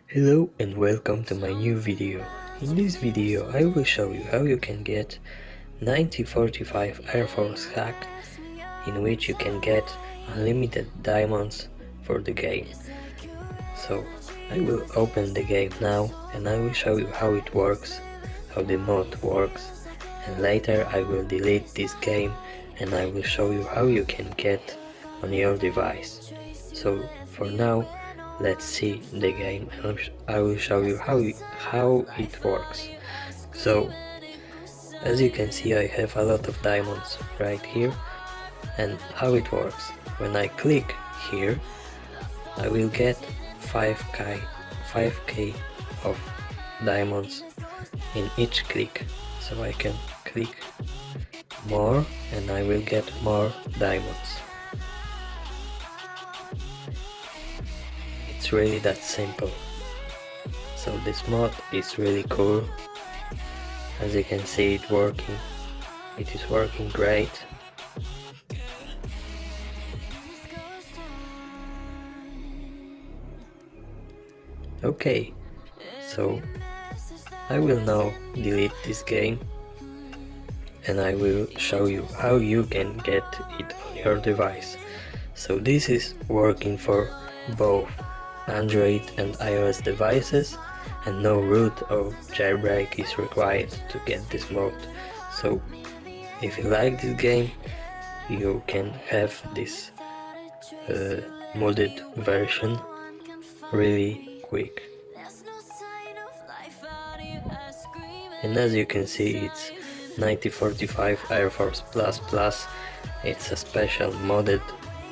Hello and welcome to my new video. In this video I will show you how you can get 9045 Air Force hack, in which you can get unlimited diamonds for the game. So I will open the game now and I will show you how it works, how the mod works, and later I will delete this game and I will show you how you can get on your device. So for now, let's see the game and I will show you how it works. So as you can see, I have a lot of diamonds right here, and how it works: when I click here I will get 5k of diamonds in each click. So I can click more and I will get more diamonds. It's really that simple. So this mod is really cool. As you can see, it is working great. Okay, so I will now delete this game and I will show you how you can get it on your device. So this is working for both Android and iOS devices, and no root or jailbreak is required to get this mod. So if you like this game, you can have this modded version really quick. And as you can see, it's 9045 Air Force Plus Plus. It's a special modded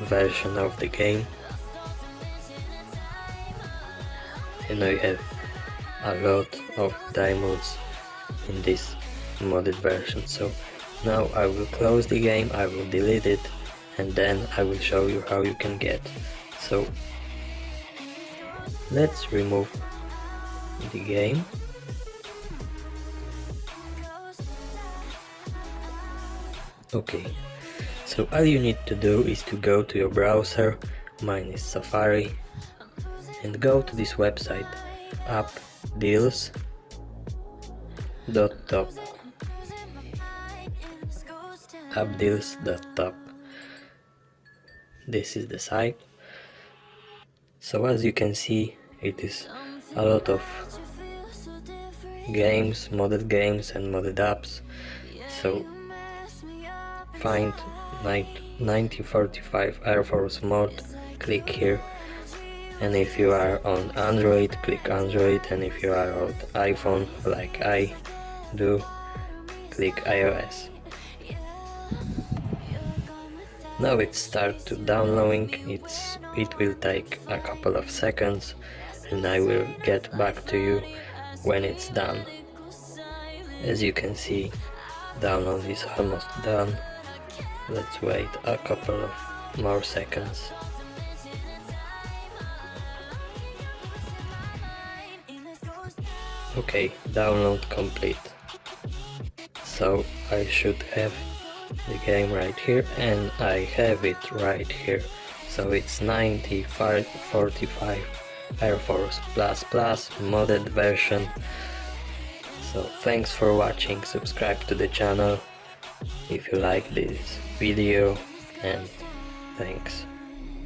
version of the game. And I have a lot of diamonds in this modded version. So now I will close the game, I will delete it, and then I will show you how you can get. So let's remove the game. Okay, so all you need to do is to go to your browser, mine is Safari, and go to this website, appdeals.top. appdeals.top. This is the site. So as you can see, it is a lot of games, modded games and modded apps. So find 9045 Air Force mod, click here, and if you are on Android, click Android, and if you are on iPhone like I do, click iOS. Now it starts to downloading. It will take a couple of seconds and I will get back to you when it's done. As you can see, download is almost done. Let's wait a couple of more seconds. Okay, download complete. So I should have the game right here, and I have it right here. So it's 9045 Air Force Plus Plus modded version. So thanks for watching, subscribe to the channel if you like this video, and thanks.